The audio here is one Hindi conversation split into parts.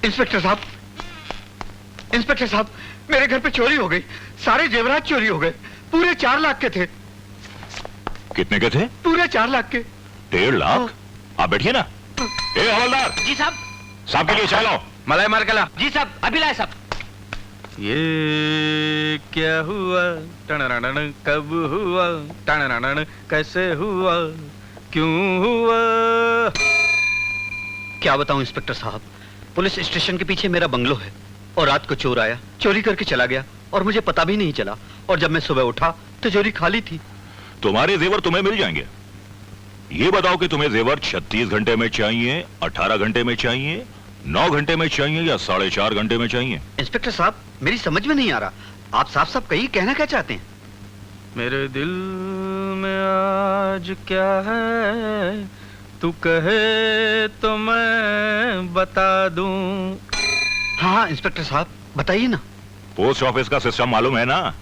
इंस्पेक्टर साहब, इंस्पेक्टर साहब, मेरे घर पे चोरी हो गई। सारे जेवरात चोरी हो गए। पूरे 4 लाख के थे। कितने के थे? पूरे 4 लाख के। 1.5 लाख? आप बैठिए ना। ए हवलदार। जी साहब। साहब के लिए चाय लाओ। मलाई मार के ला। जी साहब, अभी लाए साहब। ये क्या हुआ, टनरनन कब हुआ, टनरनन कैसे हुआ, क्यों हुआ? क्या बताऊं इंस्पेक्टर साहब, पुलिस स्टेशन के पीछे मेरा बंगलो है और रात को चोर आया, चोरी करके चला गया और मुझे पता भी नहीं चला। और जब मैं सुबह उठा तो चोरी खाली थी। तुम्हारे जेवर तुम्हें मिल जाएंगे। ये बताओ कि तुम्हें जेवर 36 घंटे में चाहिए, 18 घंटे में चाहिए, 9 घंटे में चाहिए या 4.5 घंटे में चाहिए? इंस्पेक्टर साहब, मेरी समझ में नहीं आ रहा। आप साफ साफ कहिए, कहना क्या चाहते हैं? मेरे दिल में आज क्या है, तू कहे तो मैं बता दूं। हाँ इंस्पेक्टर साहब, बताइए ना। पोस्ट ऑफिस का सिस्टम मालूम है ना?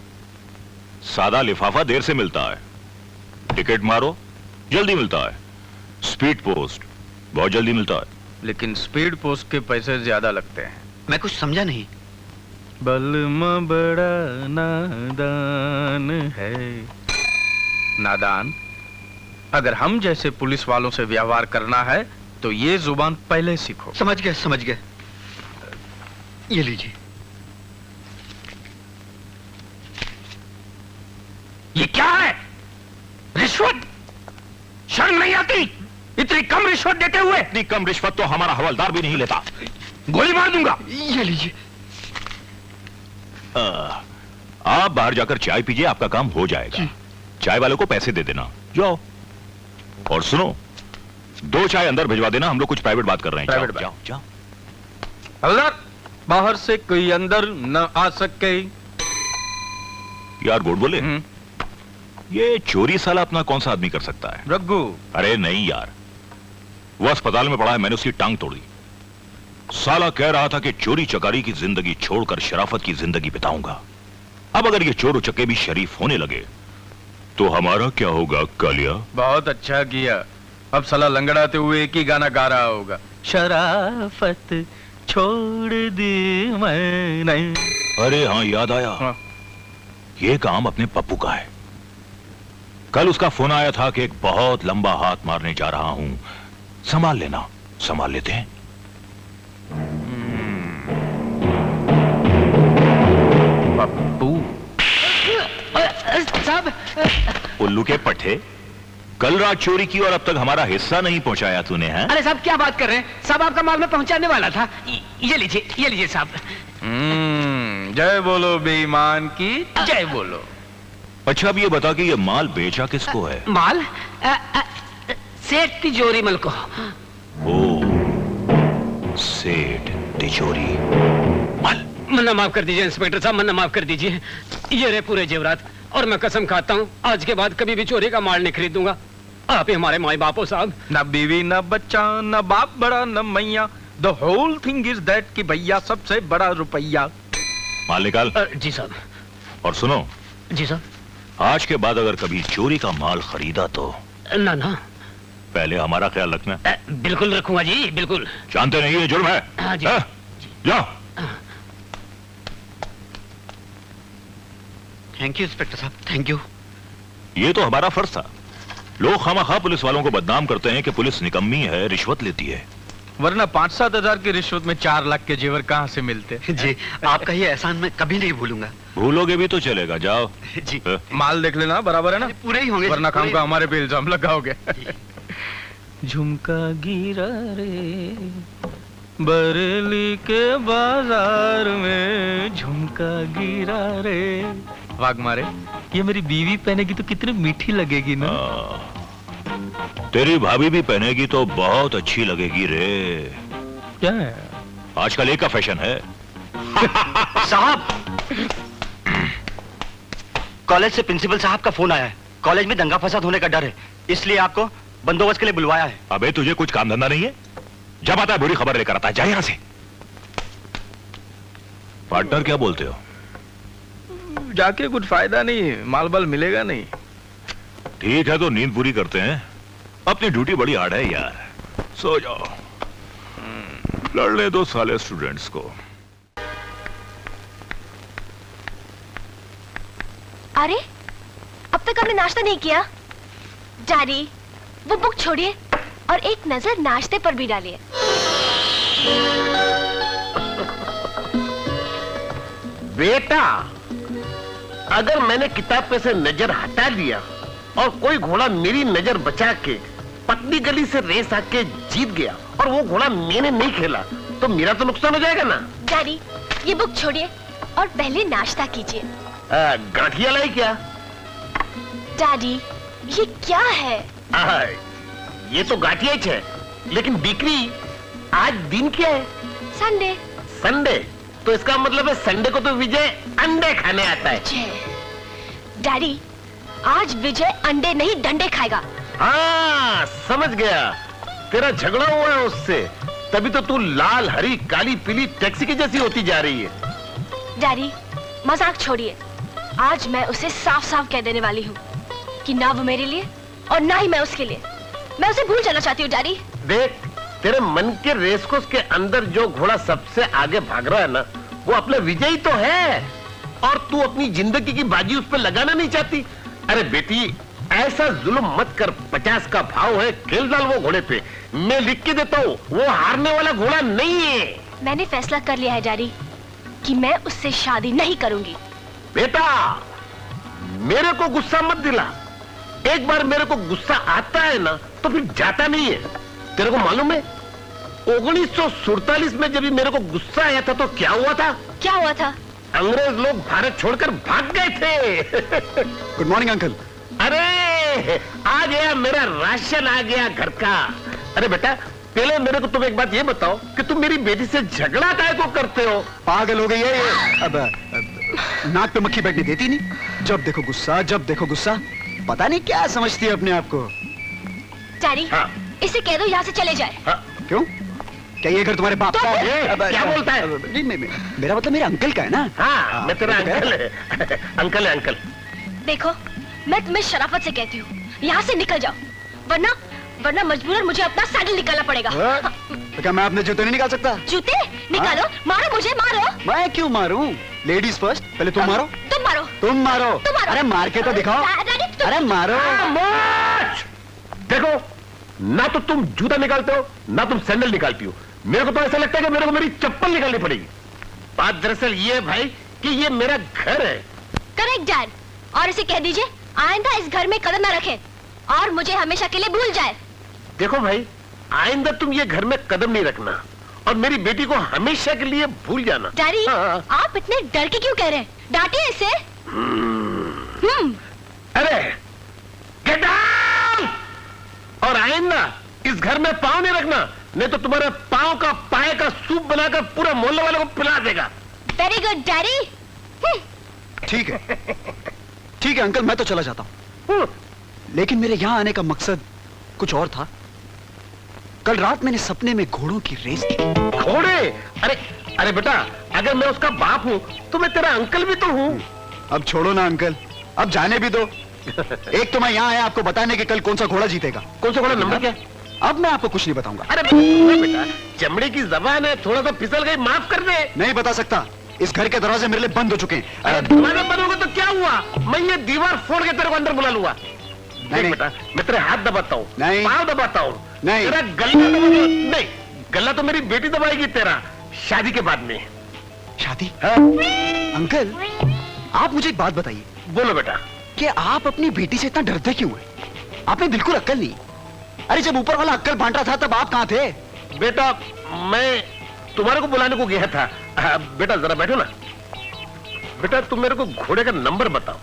सादा लिफाफा देर से मिलता है, टिकट मारो जल्दी मिलता है, स्पीड पोस्ट बहुत जल्दी मिलता है। लेकिन स्पीड पोस्ट के पैसे ज्यादा लगते हैं। मैं कुछ समझा नहीं। बलमा बड़ा नादान है। नादान? अगर हम जैसे पुलिस वालों से व्यवहार करना है तो ये जुबान पहले सीखो। समझ गए, समझ गए। ये लीजिए। ये क्या है? रिश्वत? शर्म नहीं आती? इतनी कम रिश्वत देते हुए? इतनी कम रिश्वत तो हमारा हवलदार भी नहीं लेता। गोली मार दूंगा। ये लीजिए। आप बाहर जाकर चाय पीजिए, आपका काम हो जाएगा। चाय वाले को पैसे दे देना, जाओ। और सुनो, 2 चाय अंदर भिजवा देना, हम लोग कुछ प्राइवेट बात कर रहे हैं। जाओ, जाओ, जाओ। हवलदार, बाहर से कोई अंदर न आ सके। यार गुड बोले। ये चोरी साला अपना कौन सा आदमी कर सकता है? रघु। अरे नहीं यार, वो अस्पताल में पड़ा है, मैंने उसकी टांग तोड़ दी। साला कह रहा था कि चोरी चकारी की जिंदगी छोड़कर शराफत की जिंदगी बिताऊंगा। अब अगर ये चोर उचक्के भी शरीफ होने लगे तो हमारा क्या होगा? कालिया बहुत अच्छा किया। अब साला लंगड़ाते हुए एक ही गाना गा रहा होगा, शराफत छोड़ दी मैंने। अरे हाँ, याद आया। हाँ। ये काम अपने पप्पू का है। कल उसका फोन आया था कि एक बहुत लंबा हाथ मारने जा रहा हूं, संभाल लेना। संभाल लेते हैं। पप्पू साहब। उल्लू के पट्टे, कल रात चोरी की और अब तक हमारा हिस्सा नहीं पहुंचाया तूने, हैं? अरे साहब क्या बात कर रहे हैं साहब, आपका माल मैं पहुंचाने वाला था। ये लीजिए, ये लीजिए साहब। जय बोलो बेईमान की जय बोलो। अच्छा अब ये बता कि ये माल बेचा किसको है? माल सेठ तिजोरी मल को। ओ, सेठ तिजोरी मल। मन्ना माफ कर दीजिए इंस्पेक्टर साहब, मन्ना माफ कर दीजिए। ये रहे पूरे जेवरात, और मैं कसम खाता हूँ आज के बाद कभी भी चोरी का माल नहीं खरीदूंगा। आप ही हमारे माई बाप हो साहब। न बीवी न बच्चा न बाप बड़ा न मैया, the whole thing is that कि भैया सबसे बड़ा रुपया। माल निकाल। जी साहब। और सुनो। जी साहब। आज के बाद अगर कभी चोरी का माल खरीदा तो ना ना, पहले हमारा ख्याल रखना। बिल्कुल रखूंगा जी, बिल्कुल। जानते नहीं ये जुर्म है। हाँ जी। जाओ। थैंक यू इंस्पेक्टर साहब, थैंक यू। ये तो हमारा फर्ज था। लोग खामखा पुलिस वालों को बदनाम करते हैं कि पुलिस निकम्मी है, रिश्वत लेती है। वरना 5-7 हजार की रिश्वत में 4 लाख के जेवर कहाँ से मिलते? जी, आपका ये एहसान मैं कभी नहीं भूलूंगा। भूलोगे भी तो चलेगा, जाओ। जी। माल देख लेना, बराबर है ना? पूरे ही होंगे। वरना काम का हमारे पे इल्जाम लगाओगे। झुमका गिरा रे बरेली के बाजार में, झुमका गिरा रे। वाग मारे, ये मेरी बीवी पहनेगी तो कितनी मीठी लगेगी ना। तेरी भाभी भी पहनेगी तो बहुत अच्छी लगेगी रे। क्या है? आजकल एक का फैशन है। साहब, कॉलेज से प्रिंसिपल साहब का फोन आया है। कॉलेज में दंगा फसाद होने का डर है, इसलिए आपको बंदोबस्त के लिए बुलवाया है। अबे तुझे कुछ काम धंधा नहीं है? जब आता है बुरी खबर लेकर आता है, जा यहां से। पार्टनर क्या बोलते हो? जाके कुछ फायदा नहीं, माल बाल मिलेगा नहीं। ठीक है तो नींद पूरी करते हैं, अपनी ड्यूटी बड़ी हार्ड है यार। सो जाओ। लड़ने दो साले स्टूडेंट्स को। अरे अब तक हमने नाश्ता नहीं किया। डैडी वो बुक छोड़िए और एक नजर नाश्ते पर भी डालिए। बेटा, अगर मैंने किताब पे से नजर हटा दिया और कोई घोड़ा मेरी नजर बचा के पतली गली से रेस आके जीत गया और वो घोड़ा मैंने नहीं खेला तो मेरा तो नुकसान हो जाएगा ना। डैडी ये बुक छोड़िए और पहले नाश्ता कीजिए। गांठिया लाई क्या? डैडी ये क्या है? ये तो गांठिया ही है, लेकिन बिक्री आज दिन क्या है? संडे। संडे? तो इसका मतलब है संडे को तो विजय अंडे खाने आता है। डैडी आज विजय अंडे नहीं डंडे खाएगा। हाँ समझ गया, तेरा झगड़ा हुआ है उससे, तभी तो तू लाल हरी काली पीली टैक्सी की जैसी होती जा रही है। डैडी मजाक छोड़िए, आज मैं उसे साफ साफ कह देने वाली हूँ कि ना वो मेरे लिए और ना ही मैं उसके लिए। मैं उसे भूल जाना चाहती हूँ। डैडी देख, तेरे मन के रेस कोर्स के अंदर जो घोड़ा सबसे आगे भाग रहा है ना, वो अपना विजयी तो है और तू अपनी जिंदगी की बाजी उस पर लगाना नहीं चाहती। अरे बेटी ऐसा जुल्म मत कर, 50 का भाव है, खेल डाल वो घोड़े पे। मैं लिख के देता हूँ, वो हारने वाला घोड़ा नहीं है। मैंने फैसला कर लिया है डैडी कि मैं उससे शादी नहीं करूंगी। बेटा मेरे को गुस्सा मत दिला, एक बार मेरे को गुस्सा आता है ना तो फिर जाता नहीं है। तेरे को मालूम है 1947 में जब मेरे को गुस्सा आया था तो क्या हुआ था? क्या हुआ था? अंग्रेज लोग भारत छोड़कर भाग गए थे। Good morning uncle. अरे आ गया मेरा राशन, आ गया घर का। अरे बेटा पहले मेरे को तुम एक बात ये बताओ कि तुम मेरी बेटी से झगड़ा काहे को करते हो? पागल हो गई है ये। अब नाक पे मक्खी बैठने देती नहीं, जब देखो गुस्सा, जब देखो गुस्सा। पता नहीं क्या समझती है अपने आप को। डैडी हाँ। इसे कह दो यहाँ से चले जाए। हाँ। क्यों? क्या ये घर तुम्हारे बाप का है? क्या बोलता है? नहीं मेरा मतलब मेरे अंकल का है ना। हाँ मैं तेरा अंकल है। अंकल है अंकल। देखो मैं तुम्हें शराफत से कहती हूँ यहाँ से निकल जाओ, वरना मजबूरन मुझे अपना सैंडल निकालना पड़ेगा। तो क्या मैं अपने जूते नहीं निकाल सकता? जूते निकालो। मारो मुझे, मारो। मैं क्यों मारूं? लेडीज फर्स्ट, पहले तुम मारो। तुम मारो। तुम मारो। तुम मारो। अरे मार के तो दिखाओ। अरे मारो। देखो ना तो तुम जूता निकालते हो ना तुम सैंडल निकालती हो। मेरे को तो ऐसा लगता है कि मेरे को मेरी चप्पल निकालनी पड़ेगी। बात दरअसल ये भाई कि ये मेरा घर है। करेक्ट डैड, और इसे कह दीजिए आइंदा इस घर में कदम न रखे और मुझे हमेशा के लिए भूल जाए। देखो भाई आइंदा तुम ये घर में कदम नहीं रखना और मेरी बेटी को हमेशा के लिए भूल जाना। डैडी हाँ। आप इतने डर के क्यों कह रहे हैं? डांटिए इसे। अरे गेट आउट! और आइंदा इस घर में पाँव नहीं रखना, नहीं तो तुम्हारे पाँव का पाए का सूप बनाकर पूरे मोहल्ले वालों को पिला देगा। Very good daddy. ठीक है ठीक है अंकल, मैं तो चला जाता हूँ, लेकिन मेरे यहाँ आने का मकसद कुछ और था। कल रात मैंने सपने में घोड़ों की रेस की। घोड़े? अरे अरे बेटा अगर मैं उसका बाप हूँ तो मैं तेरा अंकल भी तो हूँ। अब छोड़ो ना अंकल, अब जाने भी दो। एक तो मैं यहाँ आया आपको बताने कि कल कौन सा घोड़ा जीतेगा। कौन सा घोड़ा, नंबर क्या? अब मैं आपको कुछ नहीं बताऊंगा। अरे बेटा चमड़े की जबान है, थोड़ा सा फिसल गई, माफ कर दे। नहीं बता सकता, इस घर के दरवाजे मेरे लिए बंद हो चुके हैं। अरे दरवाजा बंद होगा तो क्या हुआ? मैं ये दीवार फोड़ के तेरे को अंदर बुला लूंगा। नहीं बेटा मैं तेरे हाथ दबाता हूँ, नहीं। पाँव दबाता हूँ, नहीं। तेरा गला दबाता। नहीं, गला तो मेरी बेटी दबाएगी तेरा, शादी के बाद में। शादी? हाँ? अंकल आप मुझे एक बात बताइए। बोलो बेटा। कि आप अपनी बेटी से इतना डरते क्यों हैं? आपने बिल्कुल अक्ल नहीं। अरे जब ऊपर वाला अक्ल बांट रहा था तब आप कहाँ थे? बेटा मैं तुम्हारे को बुलाने को गया था। बेटा जरा बैठो ना। बेटा तुम मेरे को घोड़े का नंबर बताओ।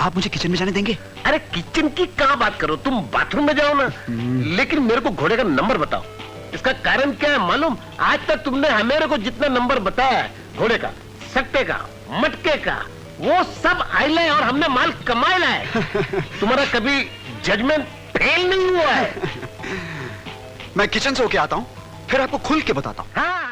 आप मुझे किचन में जाने देंगे? अरे किचन की कहाँ बात करो, तुम बाथरूम में जाओ ना, लेकिन मेरे को घोड़े का नंबर बताओ। इसका कारण क्या है मालूम? आज तक तुमने मेरे को जितना नंबर बताया है घोड़े का, सट्टे का, मटके का, वो सब आइला है और हमने माल कमाया है। तुम्हारा कभी जजमेंट फेल नहीं हुआ है। मैं किचन से होके आता हूँ, फिर आपको खुल के बताता हूँ। हाँ